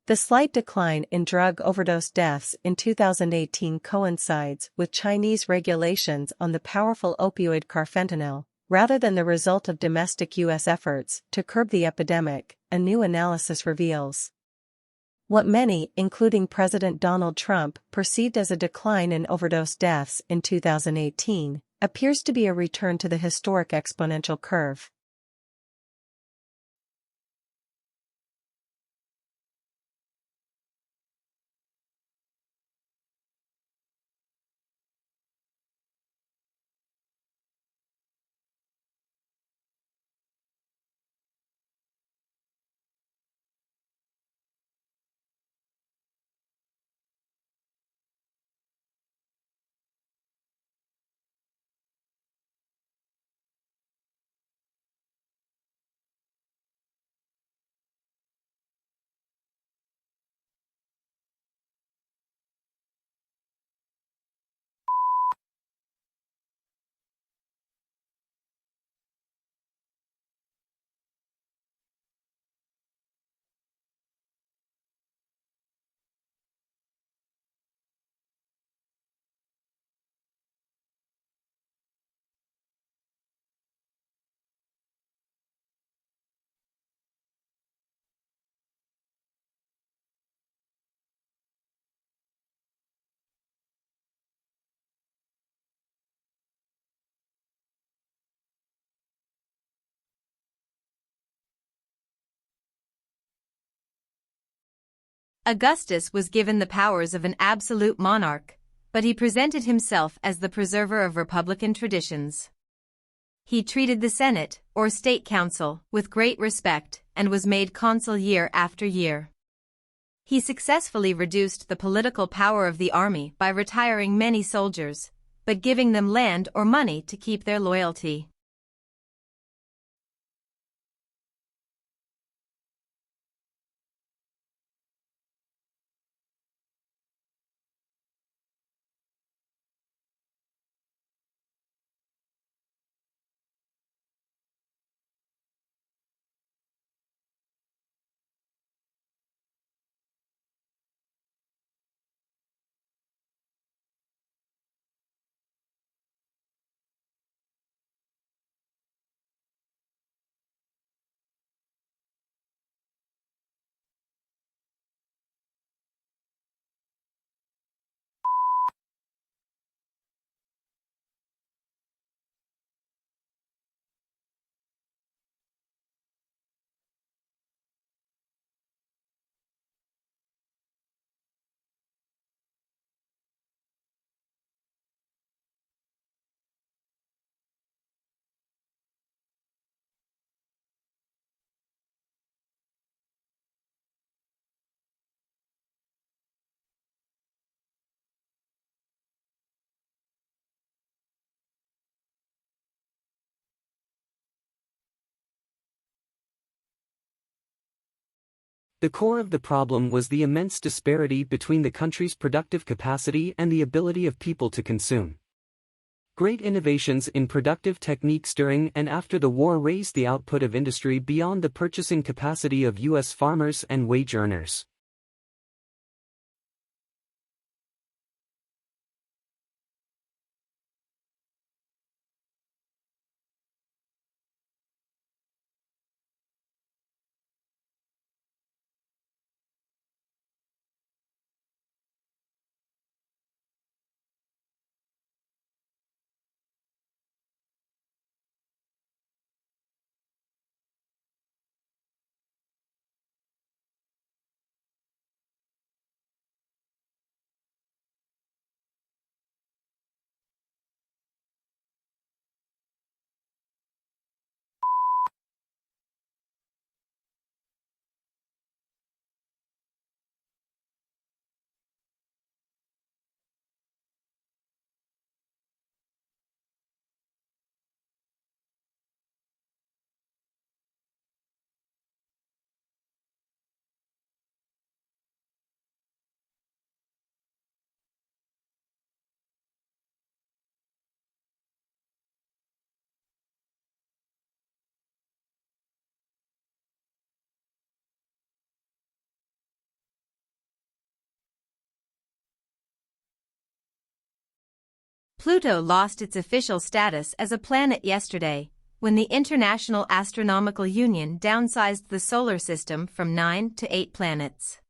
The slight decline in drug overdose deaths in 2018 coincides with Chinese regulations on the powerful opioid carfentanil, rather than the result of domestic U.S. efforts to curb the epidemic, a new analysis reveals. What many, including President Donald Trump, perceived as a decline in overdose deaths in 2018, appears to be a return to the historic exponential curve. Augustus was given the powers of an absolute monarch, but he presented himself as the preserver of republican traditions. He treated the Senate, or State Council, with great respect and was made consul year after year. He successfully reduced the political power of the army by retiring many soldiers, but giving them land or money to keep their loyalty. The core of the problem was the immense disparity between the country's productive capacity and the ability of people to consume. Great innovations in productive techniques during and after the war raised the output of industry beyond the purchasing capacity of U.S. farmers and wage earners. Pluto lost its official status as a planet yesterday, when the International Astronomical Union downsized the solar system from 9 to 8 planets.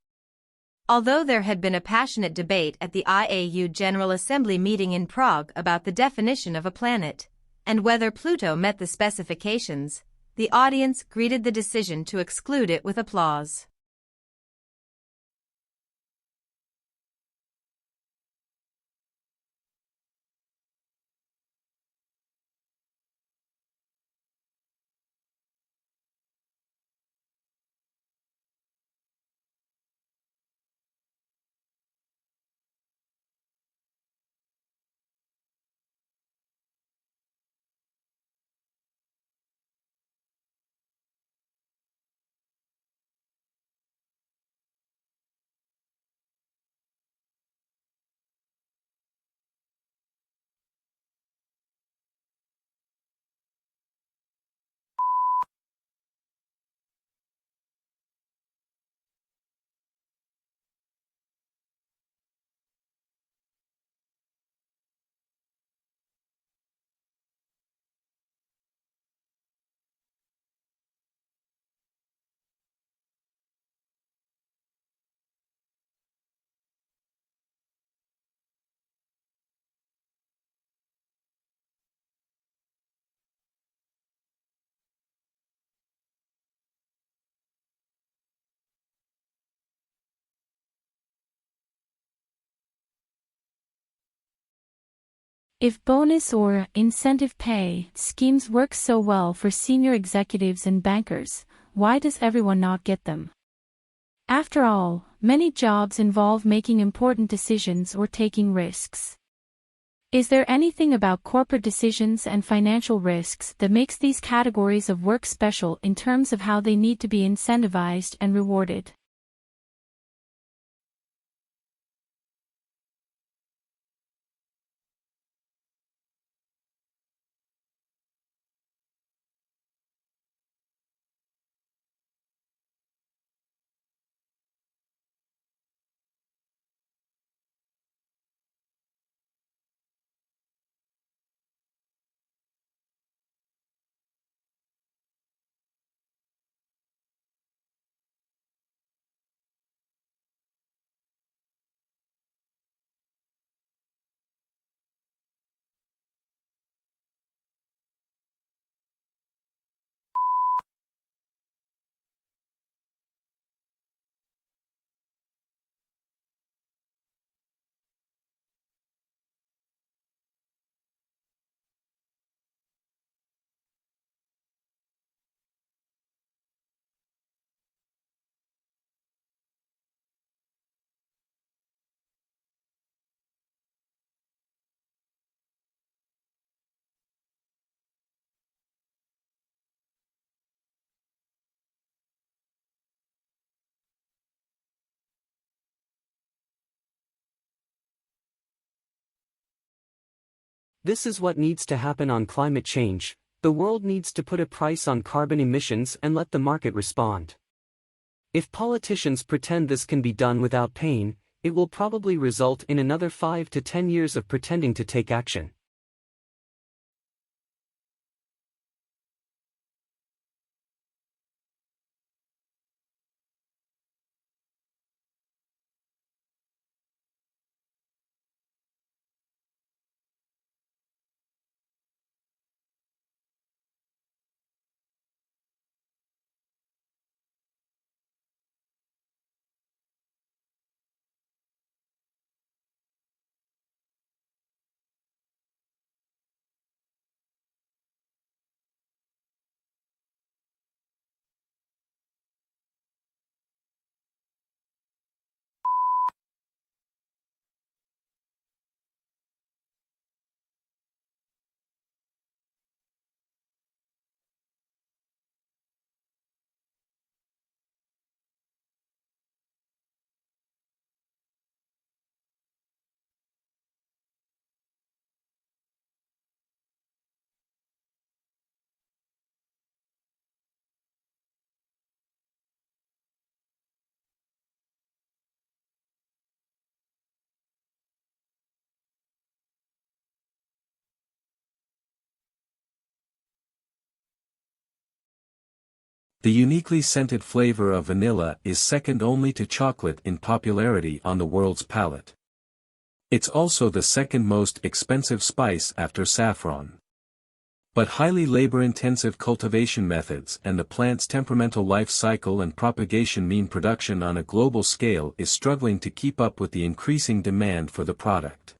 Although there had been a passionate debate at the IAU General Assembly meeting in Prague about the definition of a planet, and whether Pluto met the specifications, the audience greeted the decision to exclude it with applause. If bonus or incentive pay schemes work so well for senior executives and bankers, why does everyone not get them? After all, many jobs involve making important decisions or taking risks. Is there anything about corporate decisions and financial risks that makes these categories of work special in terms of how they need to be incentivized and rewarded? This is what needs to happen on climate change. The world needs to put a price on carbon emissions and let the market respond. If politicians pretend this can be done without pain, it will probably result in another 5 to 10 years of pretending to take action. The uniquely scented flavor of vanilla is second only to chocolate in popularity on the world's palate. It's also the second most expensive spice after saffron. But highly labor-intensive cultivation methods and the plant's temperamental life cycle and propagation mean production on a global scale is struggling to keep up with the increasing demand for the product.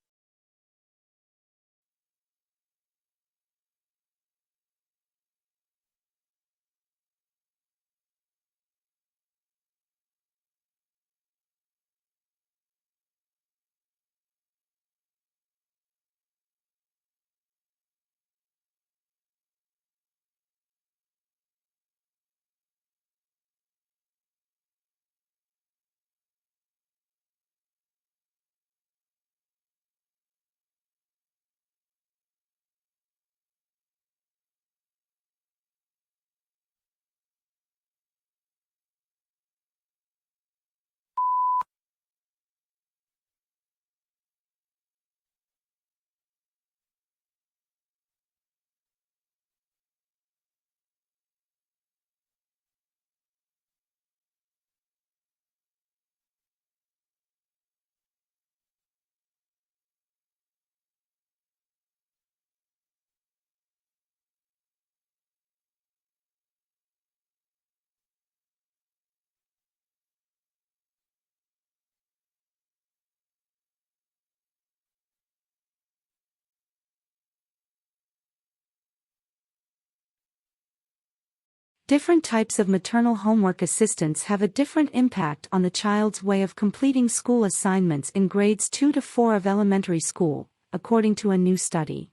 Different types of maternal homework assistance have a different impact on the child's way of completing school assignments in grades 2 to 4 of elementary school, according to a new study.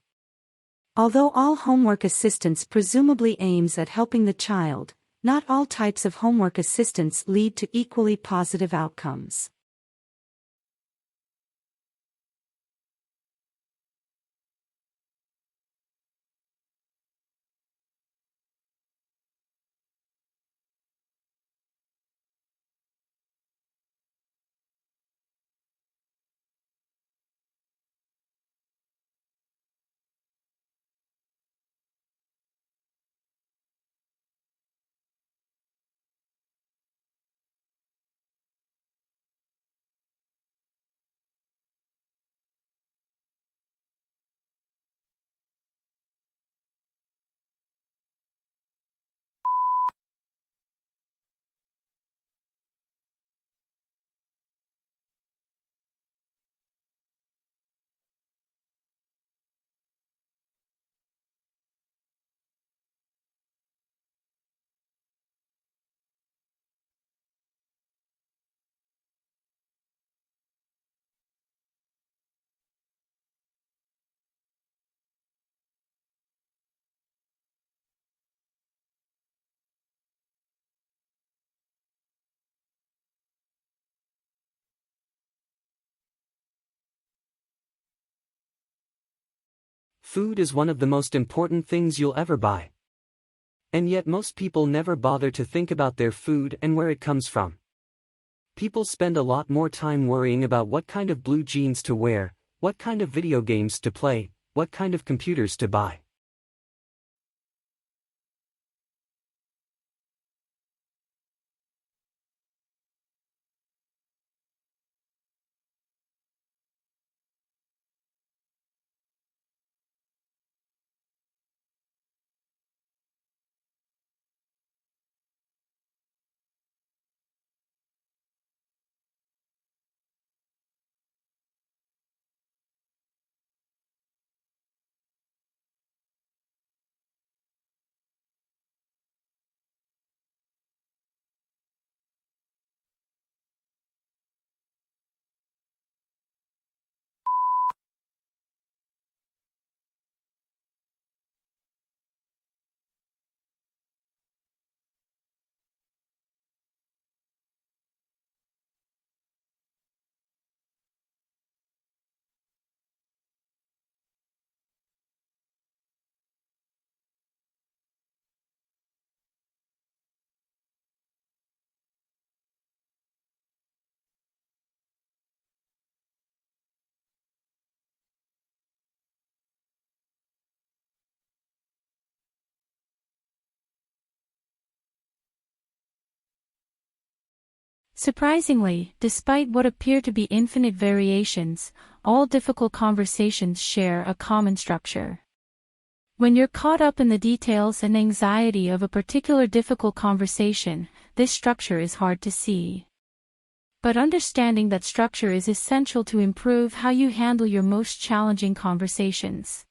Although all homework assistance presumably aims at helping the child, not all types of homework assistance lead to equally positive outcomes. Food is one of the most important things you'll ever buy. And yet most people never bother to think about their food and where it comes from. People spend a lot more time worrying about what kind of blue jeans to wear, what kind of video games to play, what kind of computers to buy. Surprisingly, despite what appear to be infinite variations, all difficult conversations share a common structure. When you're caught up in the details and anxiety of a particular difficult conversation, this structure is hard to see. But understanding that structure is essential to improve how you handle your most challenging conversations.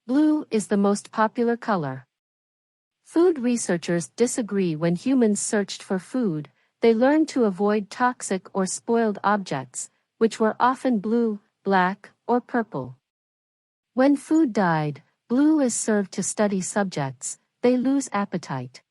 Blue is the most popular color. Food researchers disagree. When humans searched for food, they learned to avoid toxic or spoiled objects, which were often blue, black, or purple. When food died, blue is served to study subjects, they lose appetite.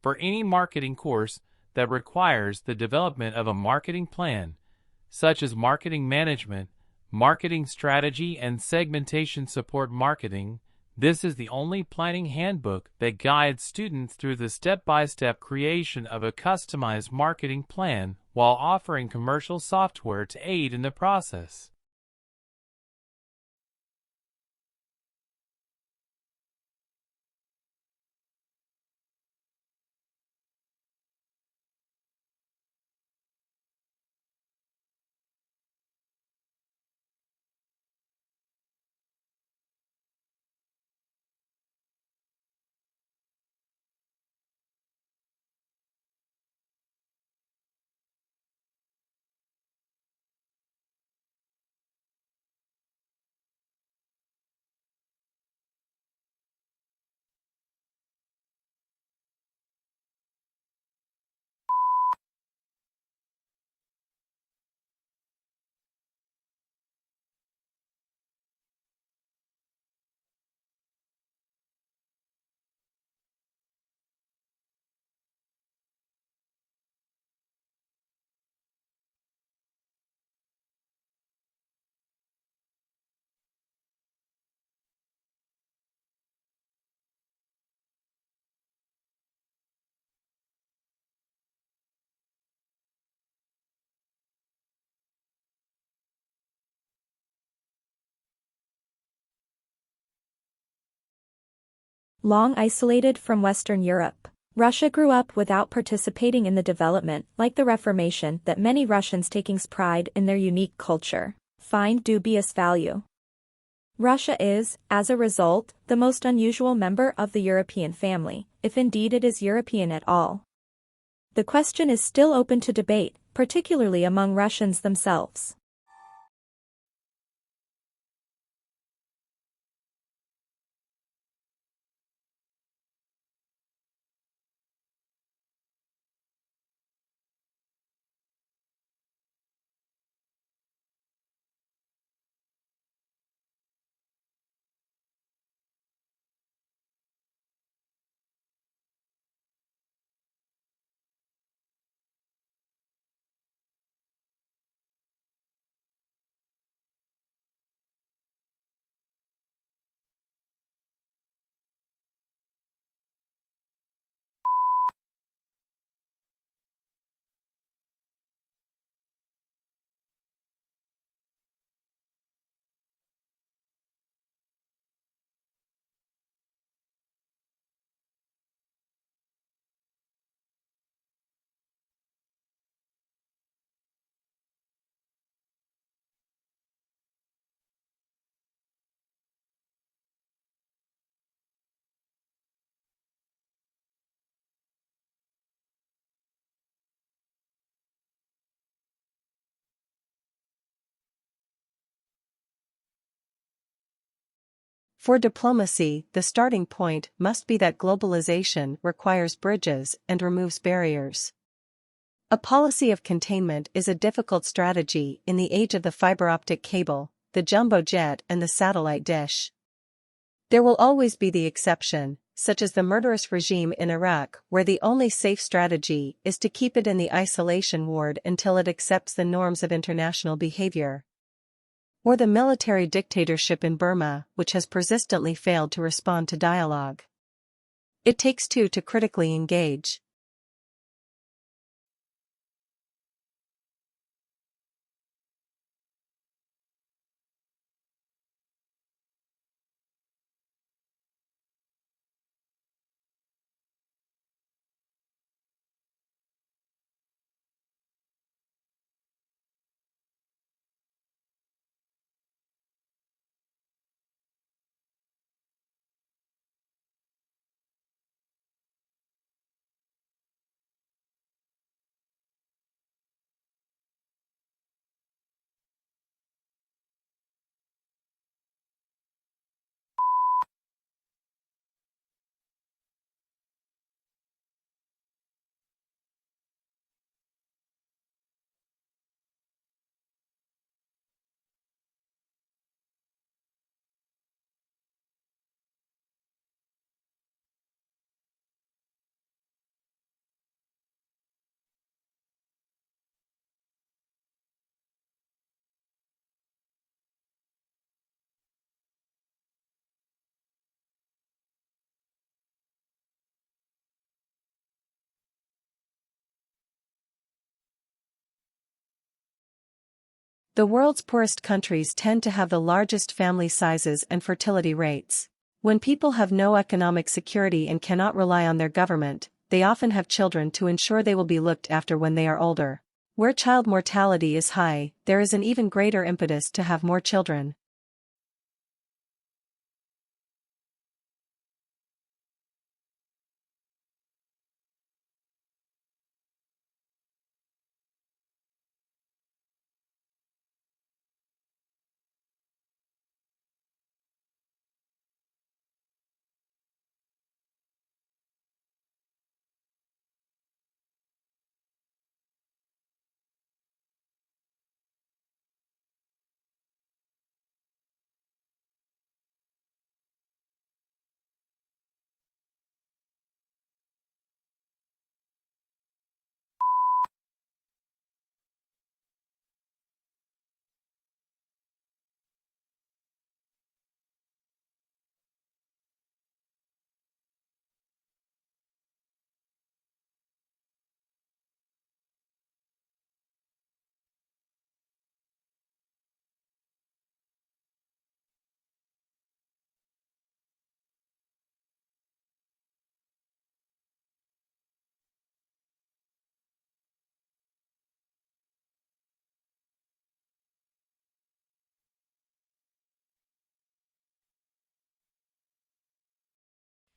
for any marketing course that requires the development of a marketing plan, such as marketing management, marketing strategy, and segmentation support marketing. This is the only planning handbook that guides students through the step-by-step creation of a customized marketing plan while offering commercial software to aid in the process. Long isolated from Western Europe, Russia grew up without participating in the development, like the Reformation, that many Russians taking pride in their unique culture find dubious value. Russia is, as a result, the most unusual member of the European family, if indeed it is European at all. The question is still open to debate, particularly among Russians themselves. For diplomacy, the starting point must be that globalization requires bridges and removes barriers. A policy of containment is a difficult strategy in the age of the fiber optic cable, the jumbo jet, and the satellite dish. There will always be the exception, such as the murderous regime in Iraq, where the only safe strategy is to keep it in the isolation ward until it accepts the norms of international behavior. Or the military dictatorship in Burma, which has persistently failed to respond to dialogue. It takes two to critically engage. The world's poorest countries tend to have the largest family sizes and fertility rates. When people have no economic security and cannot rely on their government, they often have children to ensure they will be looked after when they are older. Where child mortality is high, there is an even greater impetus to have more children.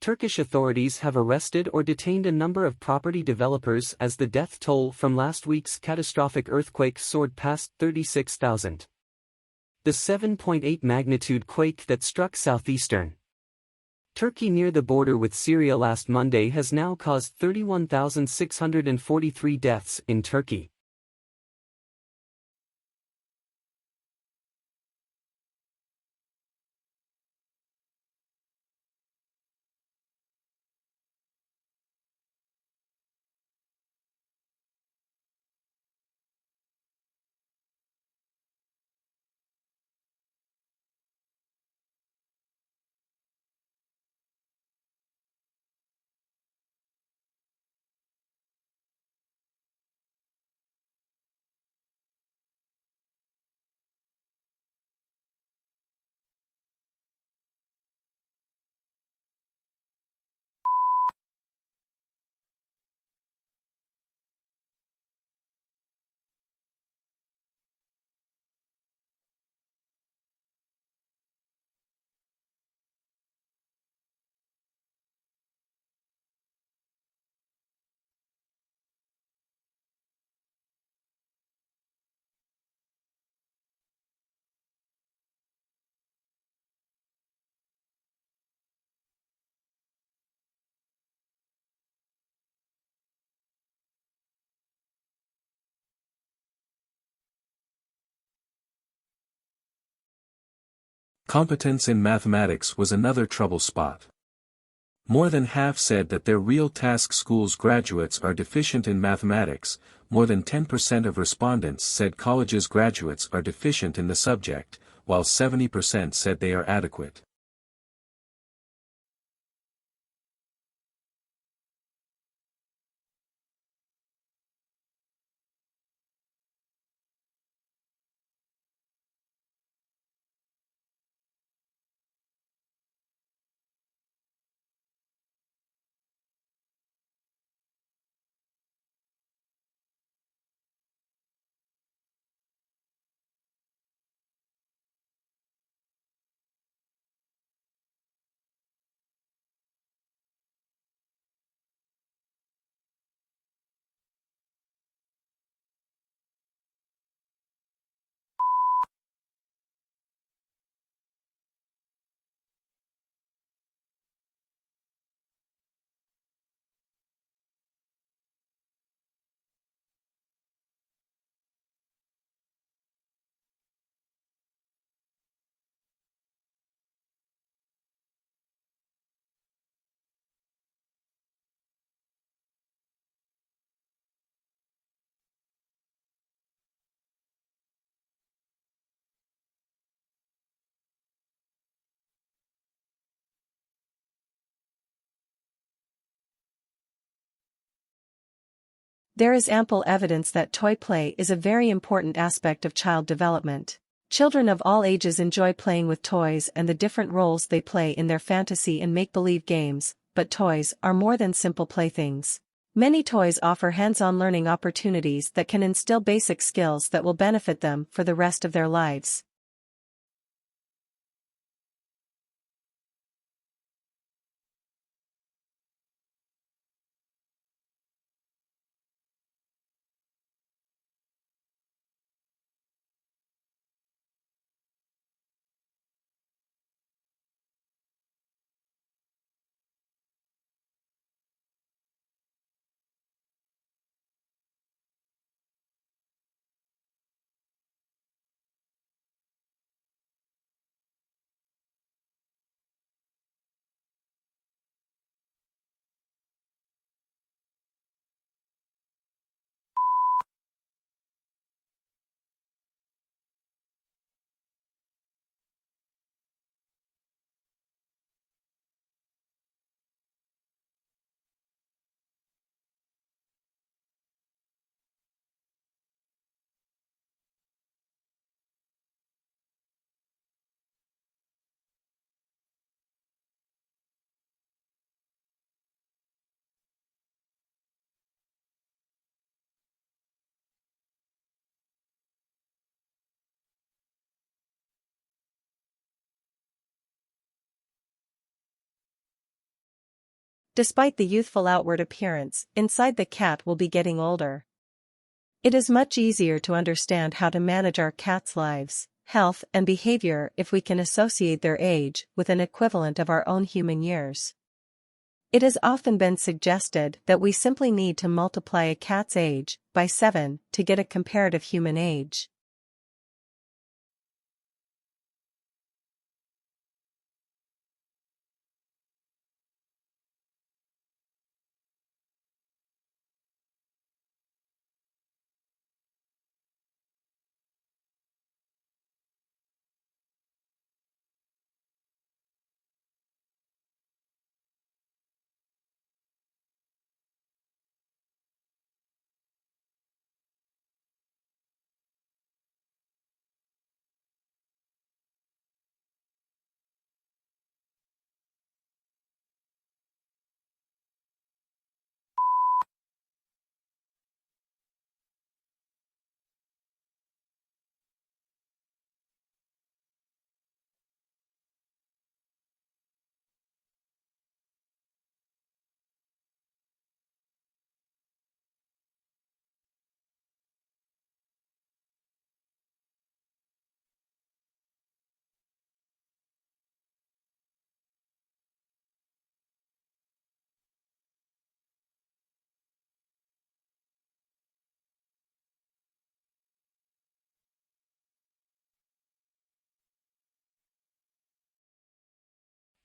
Turkish authorities have arrested or detained a number of property developers as the death toll from last week's catastrophic earthquake soared past 36,000. The 7.8 magnitude quake that struck southeastern Turkey near the border with Syria last Monday has now caused 31,643 deaths in Turkey. Competence in mathematics was another trouble spot. More than half said that their real task schools graduates are deficient in mathematics. More than 10% of respondents said colleges graduates are deficient in the subject, while 70% said they are adequate. There is ample evidence that toy play is a very important aspect of child development. Children of all ages enjoy playing with toys and the different roles they play in their fantasy and make-believe games, but toys are more than simple playthings. Many toys offer hands-on learning opportunities that can instill basic skills that will benefit them for the rest of their lives. Despite the youthful outward appearance, inside the cat will be getting older. It is much easier to understand how to manage our cats' lives, health and behavior if we can associate their age with an equivalent of our own human years. It has often been suggested that we simply need to multiply a cat's age by 7 to get a comparative human age.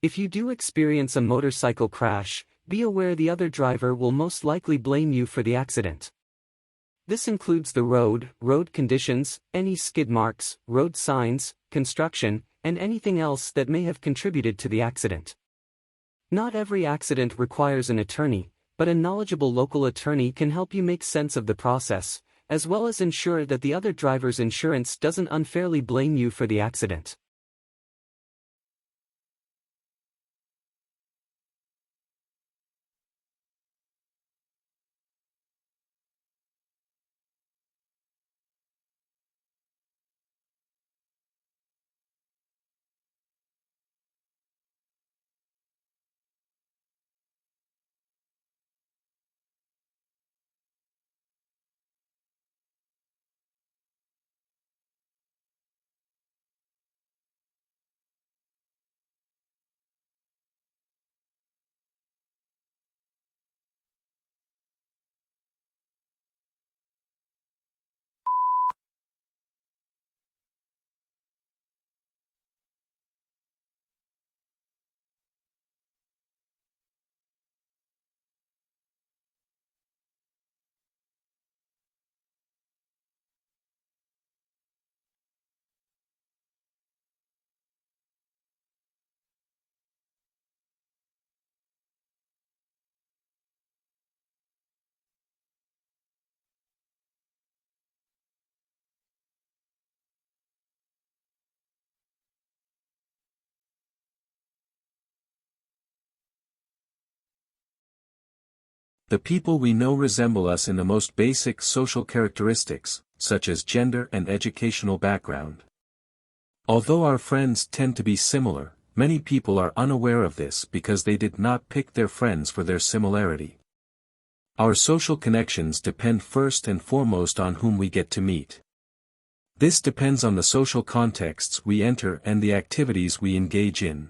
If you do experience a motorcycle crash, be aware the other driver will most likely blame you for the accident. This includes the road conditions, any skid marks, road signs, construction, and anything else that may have contributed to the accident. Not every accident requires an attorney, but a knowledgeable local attorney can help you make sense of the process, as well as ensure that the other driver's insurance doesn't unfairly blame you for the accident. The people we know resemble us in the most basic social characteristics, such as gender and educational background. Although our friends tend to be similar, many people are unaware of this because they did not pick their friends for their similarity. Our social connections depend first and foremost on whom we get to meet. This depends on the social contexts we enter and the activities we engage in.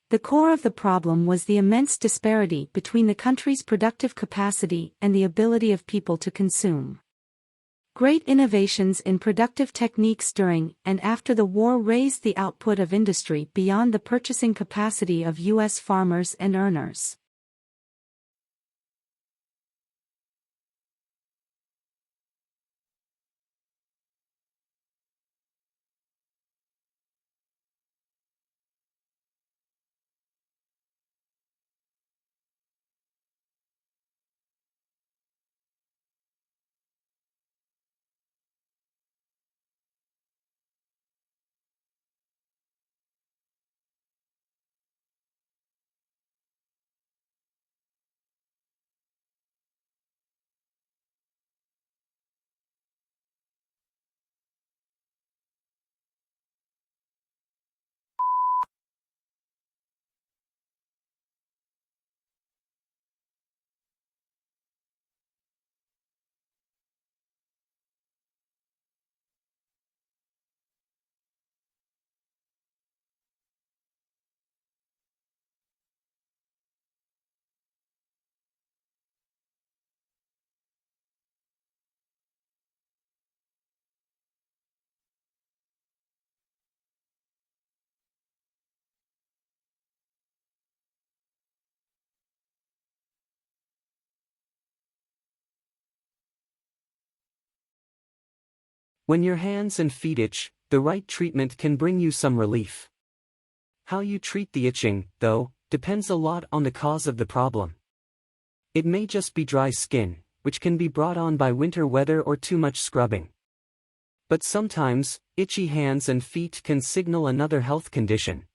The core of the problem was the immense disparity between the country's productive capacity and the ability of people to consume. Great innovations in productive techniques during and after the war raised the output of industry beyond the purchasing capacity of U.S. farmers and earners. When your hands and feet itch, the right treatment can bring you some relief. How you treat the itching, though, depends a lot on the cause of the problem. It may just be dry skin, which can be brought on by winter weather or too much scrubbing. But sometimes, itchy hands and feet can signal another health condition.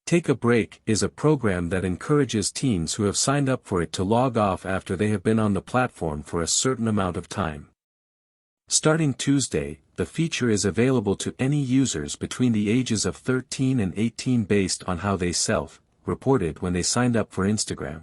Take a Break is a program that encourages teens who have signed up for it to log off after they have been on the platform for a certain amount of time. Starting Tuesday, the feature is available to any users between the ages of 13 and 18 based on how they self-reported when they signed up for Instagram.